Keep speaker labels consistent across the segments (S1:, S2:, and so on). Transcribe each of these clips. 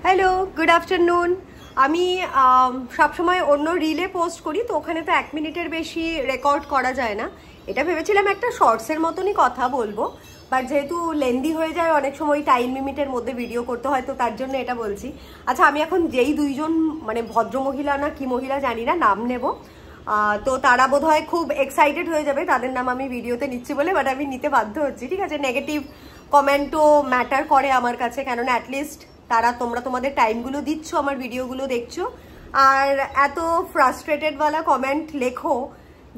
S1: Hello, good afternoon. আমি সবসময় অন্য রিলে পোস্ট করি, তো ওখানে তো 1 মিনিটের বেশি রেকর্ড করা যায় না। এটা ভেবেছিলাম একটা শর্টসের মতনই কথা বলবো, বাট যেহেতু লেন্দি হয়ে যায় অনেক সময়, টাইম লিমিটের মধ্যে ভিডিও করতে হয়, তো তার জন্য এটা বলছি। আচ্ছা, আমি এখন যেই দুইজন মানে ভদ্রমহিলা না কি মহিলা জানি না নাম নেব, তো তারা বোধহয় খুব এক্সাইটেড হয়ে যাবে তাদের নাম আমি ভিডিওতে নিচ্ছি বলে, বাট আমি নিতে বাধ্য হচ্ছি। ঠিক আছে, নেগেটিভ কমেন্টও ম্যাটার করে আমার কাছে, কেননা অ্যাটলিস্ট তারা তোমরা তোমাদের টাইমগুলো দিচ্ছ, আমার ভিডিওগুলো দেখছো, আর এত ফ্রাস্ট্রেটেডওয়ালা কমেন্ট লেখো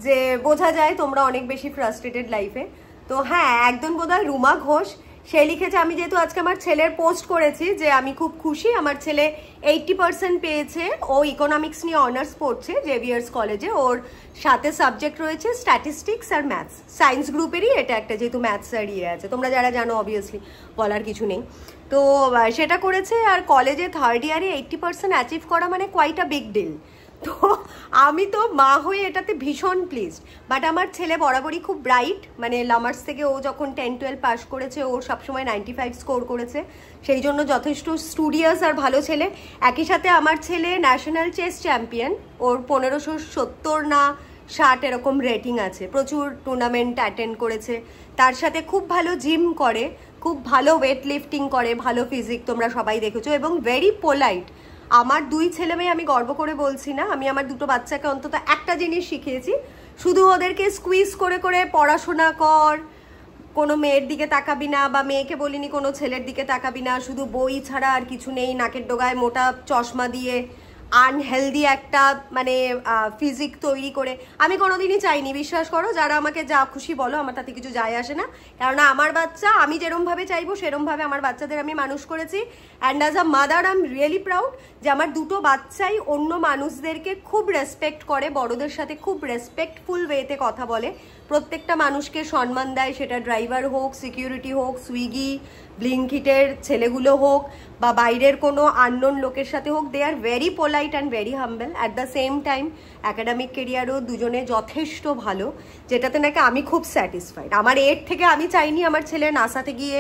S1: যে বোঝা যায় তোমরা অনেক বেশি ফ্রাস্ট্রেটেড লাইফে। তো হ্যাঁ, একজন বোধহয় রুমা ঘোষ, সে লিখেছে, আমি যেহেতু আজকে আমার ছেলের পোস্ট করেছি যে আমি খুব খুশি, আমার ছেলে 80% পেয়েছে, ও ইকোনমিক্স নিয়ে অনার্স পড়ছে জেভিয়ার্স কলেজে, ওর সাথে সাবজেক্ট রয়েছে স্ট্যাটিস্টিক্স আর ম্যাথস, সায়েন্স গ্রুপেরই এটা একটা, যেহেতু ম্যাথস আর ইয়ে আছে, তোমরা যারা জানো অবভিয়াসলি বলার কিছু নেই। তো সেটা করেছে, আর কলেজে 3rd ইয়ারে 80% অ্যাচিভ করা মানে কোয়াইট আ বিগ ডিল। তো আমি তো মা হয়ে এটাতে ভীষণ প্লিজড। বাট আমার ছেলে বরাবরই খুব ব্রাইট, মানে লামার্স থেকে ও যখন 10-12 পাস করেছে ওর সবসময় 95 স্কোর করেছে, সেই জন্য যথেষ্ট স্টুডিয়াস আর ভালো ছেলে। একই সাথে আমার ছেলে ন্যাশনাল চেস চ্যাম্পিয়ন, ওর 1570 না 60 এরকম রেটিং আছে, প্রচুর টুর্নামেন্ট অ্যাটেন্ড করেছে, তার সাথে খুব ভালো জিম করে, খুব ভালো ওয়েট লিফটিং করে, ভালো ফিজিক তোমরা সবাই দেখেছো, এবং ভেরি পোলাইট। আমার 2 ছেলে মেয়ে, আমি গর্ব করে বলছি না, আমি আমার 2টো বাচ্চাকে অন্তত একটা জিনিস শিখিয়েছি, শুধু ওদেরকে স্কুইজ করে করে পড়াশোনা কর, কোনো মেয়ের দিকে তাকাবি না, বা মেয়েকে বলিনি কোনো ছেলের দিকে তাকাবি না, শুধু বই ছাড়া আর কিছু নেই, নাকের ডোগায় মোটা চশমা দিয়ে আনহেলদি একটা মানে ফিজিক তৈরি করে আমি কোনোদিনই চাইনি। বিশ্বাস করো, যারা আমাকে যা খুশি বলো, আমার তাতে কিছু যায় আসে না, কেননা আমার বাচ্চা আমি যেরমভাবে চাইবো সেরমভাবে আমার বাচ্চাদের আমি মানুষ করেছি। And as a mother I am really proud যে আমার 2টো বাচ্চাই অন্য মানুষদেরকে খুব রেসপেক্ট করে, বড়দের সাথে খুব রেসপেক্টফুল ওয়েতে কথা বলে, প্রত্যেকটা মানুষকে সম্মান দেয়, সেটা ড্রাইভার হোক, সিকিউরিটি হোক, সুইগি ব্লিঙ্কিটের ছেলেগুলো হোক, বা বাইরের কোনো আননোন লোকের সাথে হোক, they are very polite and very humble. At the same time academic কেরিয়ারও দুজনে যথেষ্ট ভালো, যেটাতে নাকি আমি খুব স্যাটিসফাইড। আমার এর থেকে আমি চাইনি আমার ছেলে নাসাতে গিয়ে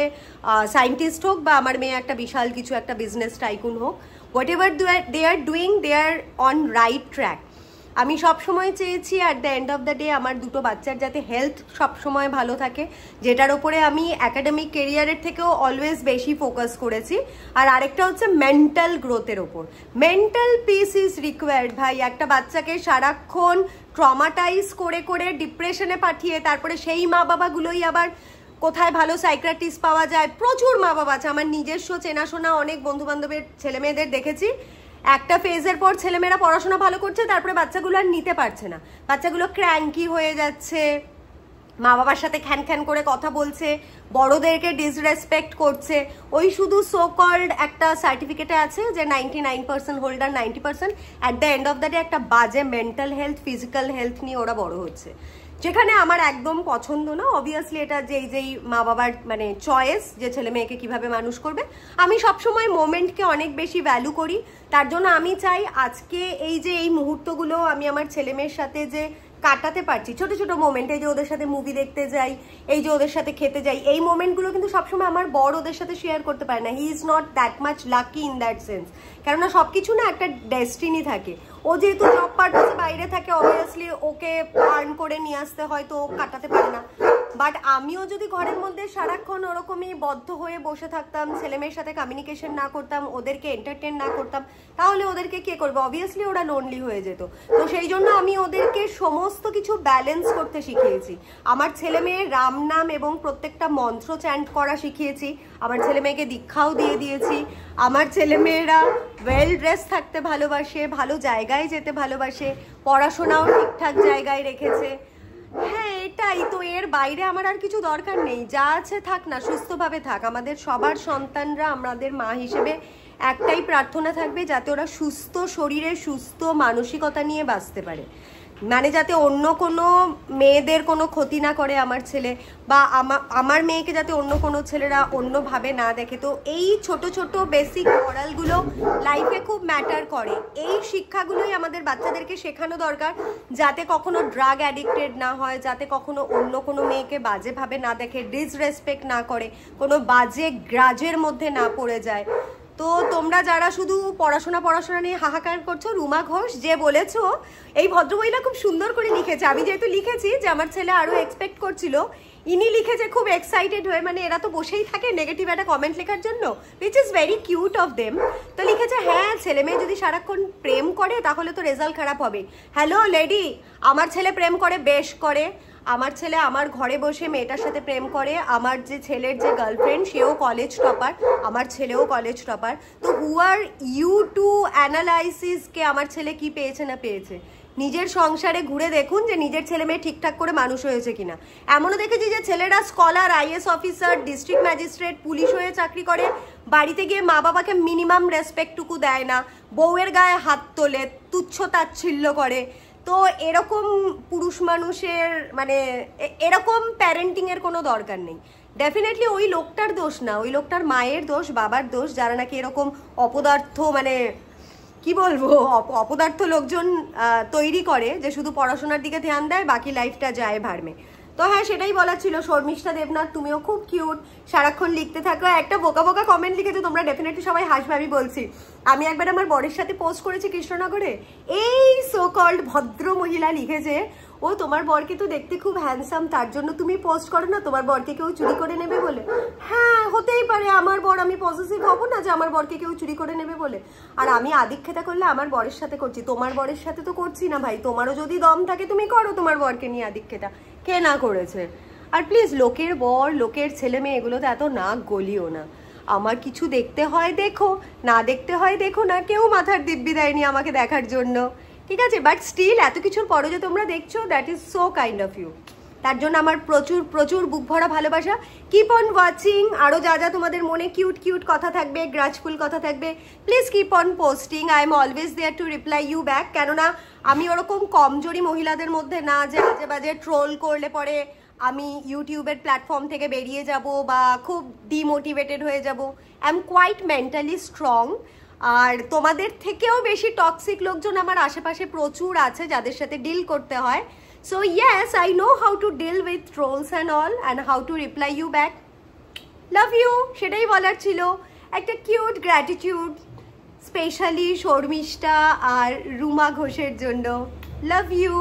S1: সায়েন্টিস্ট হোক, বা আমার মেয়ে একটা বিশাল কিছু একটা বিজনেস টাইকুন হোক। Whatever they are doing, they are on right track. আমি সবসময় চেয়েছি at the end of the day আমার 2টো বাচ্চার যাতে হেলথ সবসময় ভালো থাকে, যেটার ওপরে আমি অ্যাকাডেমিক কেরিয়ারের থেকেও অলওয়েজ বেশি ফোকাস করেছি। আর আরেকটা হচ্ছে মেন্টাল গ্রোথের ওপর। মেন্টাল পিস ইজ রিকোয়ার্ড ভাই। একটা বাচ্চাকে সারাক্ষণ ট্রমাটাইজ করে করে ডিপ্রেশনে পাঠিয়ে তারপরে সেই মা বাবাগুলোই আবার কোথায় ভালো সাইকিয়াট্রিস্ট পাওয়া যায়, প্রচুর মা বাবা আছে, আমার নিজস্ব চেনাশোনা অনেক বন্ধু বান্ধবের ছেলে মেয়েদের দেখেছি, একটা ফেজের পর ছেলেমেয়েরা পড়াশোনা ভালো করছে, তারপরে বাচ্চাগুলো আর নিতে পারছে না, বাচ্চাগুলো ক্র্যাঙ্কি হয়ে যাচ্ছে, মা বাবার সাথে খ্যান খ্যান করে কথা বলছে, বড়দেরকে ডিসরেসপেক্ট করছে, ওই শুধু সো কল্ড একটা সার্টিফিকেটে আছে যে 99% holder 90%, at the end of the day একটা বাজে মেন্টাল হেলথ ফিজিক্যাল হেলথ নিয়ে ওরা বড় হচ্ছে, যেখানে আমার একদম পছন্দ না। অবভিয়াসলি এটা যেই মা বাবার মানে চয়েস যে ছেলে মেয়েকে কিভাবে মানুষ করবে। আমি সবসময় মোমেন্টকে অনেক বেশি ভ্যালু করি, তার জন্য আমি চাই আজকে এই মুহূর্তগুলো আমি আমার ছেলে মেয়ের সাথে যে কাটাতে পারছি, ছোট ছোট মোমেন্ট, এই যে ওদের সাথে মুভি দেখতে যাই, এই যে ওদের সাথে খেতে যাই, এই মোমেন্টগুলো কিন্তু সবসময় আমার বড় ওদের সাথে শেয়ার করতে পারে না। He is not that much lucky in that sense, কেননা সবকিছু না একটা ডেস্টিনি থাকে। ও যেহেতু জব পারপাসে বাইরে থাকে, অবভিয়াসলি ওকে আর্ন করে নিয়ে আসতে হয়, তো ও কাটাতে পারে না। বাট আমিও যদি ঘরের মধ্যে সারাক্ষণ ওরকমই বদ্ধ হয়ে বসে থাকতাম, ছেলেমেয়ের সাথে কমিউনিকেশন না করতাম, ওদেরকে এন্টারটেন না করতাম, তাহলে ওদেরকে কে করবে? অবভিয়াসলি ওরা লোনলি হয়ে যেত। তো সেই জন্য আমি ওদেরকে সমস্ত কিছু ব্যালেন্স করতে শিখিয়েছি। আমার ছেলে মেয়ের রাম নাম এবং প্রত্যেকটা মন্ত্র চ্যান্ট করা শিখিয়েছি, আমার ছেলে মেয়েকে দীক্ষাও দিয়ে দিয়েছি, আমার ছেলে মেয়েরা ওয়েল ড্রেস থাকতে ভালোবাসে, ভালো জায়গায় যেতে ভালোবাসে, পড়াশোনাও ঠিকঠাক জায়গায় রেখেছে। হ্যাঁ, এটাই তো, এর বাইরে আমার আর কিছু দরকার নেই, যা আছে থাক না, সুস্থভাবে থাক। আমাদের সবার সন্তানরা আমাদের মা হিসেবে একটাই প্রার্থনা থাকবে, যাতে ওরা সুস্থ শরীরে সুস্থ মানসিকতা নিয়ে বাঁচতে পারে, মানে যাতে অন্য কোনো মেয়েদের কোনো ক্ষতি না করে আমার ছেলে, বা আমার মেয়েকে যাতে অন্য কোনো ছেলেরা অন্যভাবে না দেখে। তো এই ছোট ছোট বেসিক মরালগুলো লাইফে খুব ম্যাটার করে। এই শিক্ষাগুলোই আমাদের বাচ্চাদেরকে শেখানো দরকার, যাতে কখনো ড্রাগ অ্যাডিক্টেড না হয়, যাতে কখনো অন্য কোনো মেয়েকে বাজেভাবে না দেখে, ডিসরেসপেক্ট না করে, কোনো বাজে গ্রাজের মধ্যে না পড়ে যায়। তো তোমরা যারা শুধু পড়াশোনা নিয়ে হাহাকার করছো, রুমা ঘোষ যে বলেছো, এই ভদ্রমহিলা খুব সুন্দর করে লিখেছে। আমি যেহেতু লিখেছি যে আমার ছেলে আরো এক্সপেক্ট করছিল, ইনি লিখেছে খুব এক্সাইটেড হয়ে, মানে এরা তো বসেই থাকে নেগেটিভ একটা কমেন্ট লেখার জন্য, which is very cute of them. তো লিখেছে হ্যাঁ ছেলে মেয়ে যদি সারাক্ষণ প্রেম করে তাহলে তো রেজাল্ট খারাপ হবে। হ্যালো লেডি, আমার ছেলে প্রেম করে, বেশ করে। আমার ছেলে আমার ঘরে বসে মেয়েটার সাথে প্রেম করে। আমার যে ছেলের যে গার্লফ্রেন্ড সেও কলেজ টপার, আমার ছেলেও কলেজ টপার। তো হু আর ইউ টু অ্যানালাইসিস কে আমার ছেলে কি পেয়েছে না পেয়েছে? নিজের সংসারে ঘুরে দেখুন যে নিজের ছেলে মেয়ে ঠিকঠাক করে মানুষ হয়েছে কিনা। এমনও দেখেছি যে ছেলেরা scholar, IAS officer, district magistrate, police হয়ে চাকরি করে, বাড়িতে গিয়ে মা বাবাকে মিনিমাম রেসপেক্টটুকু দেয় না, বউয়ের গায়ে হাত তোলে, তুচ্ছ তাচ্ছিল্য করে। তো এরকম পুরুষ মানুষের মানে এরকম প্যারেন্টিংয়ের কোনো দরকার নেই। ডেফিনেটলি ওই লোকটার দোষ না, ওই লোকটার মায়ের দোষ, বাবার দোষ, যারা নাকি এরকম অপদার্থ মানে কি বলবো অপদার্থ লোকজন তৈরি করে যে শুধু পড়াশোনার দিকে ধ্যান দেয়, বাকি লাইফটা যায় ভার্মে। তো হ্যাঁ সেটাই বলার ছিল। শর্মিষ্ঠা দেবনাথ তুমিও খুব কিউট, সারাক্ষণ লিখতে থাকো। একটা বোকা বোকা কমেন্ট লিখেছো, তোমরা ডেফিনেটলি সবাই হাসবে আমি বলছি। আমি একবার আমার বরের সাথে পোস্ট করেছি কৃষ্ণনগরে, এই সো কল্ড ভদ্র মহিলা লিখেছে, ও তোমার বরকে তো দেখতে খুব হ্যান্ডসাম, তার জন্য তুমি পোস্ট করো না, তোমার বরকে কেউ চুরি করে নেবে বলে। হ্যাঁ হতেই পারে আমার বর, আমি পজিটিভ হবো না যে আমার বরকে কেউ চুরি করে নেবে বলে। আর আমি আদিক্ষেতা করলে আমার বরের সাথে করছি, তোমার বরের সাথে তো করছি না ভাই। তোমারও যদি দম থাকে তুমি করো তোমার বরকে নিয়ে আদিক্ষেতা, কে না করেছে। আর প্লিজ লোকের বর, লোকের ছেলে মেয়ে এগুলোতে এত নাক গলিও না। আমার কিছু দেখতে হয় দেখো, না দেখতে হয় দেখো না, কেউ মাথার দিব্যি দেয়নি আমাকে দেখার জন্য, ঠিক আছে? বাট স্টিল এত কিছুর পরও যে তোমরা দেখছো, that is so kind of you. তার জন্য আমার প্রচুর প্রচুর বুক ভরা ভালোবাসা। Keep on watching. আরও যা যা তোমাদের মনে কিউট কিউট কথা থাকবে, গ্রাজফুল কথা থাকবে, please keep on posting. I am always there to reply you back. কেননা আমি ওরকম কমজোরি মহিলাদের মধ্যে না যে আজে বাজে ট্রোল করলে পরে আমি ইউটিউবের প্ল্যাটফর্ম থেকে বেরিয়ে যাব বা খুব ডিমোটিভেটেড হয়ে যাব। I am quite mentally strong. আর তোমাদের থেকেও বেশি টক্সিক লোকজন আমার আশেপাশে প্রচুর আছে যাদের সাথে ডিল করতে হয়। So yes, I know how to deal with trolls and all and how to reply you back. Love you, সেটাই বলার ছিল। একটা কিউট গ্র্যাটিটিউড স্পেশালি শর্মিষ্ঠা আর রুমা ঘোষের জন্য। Love you.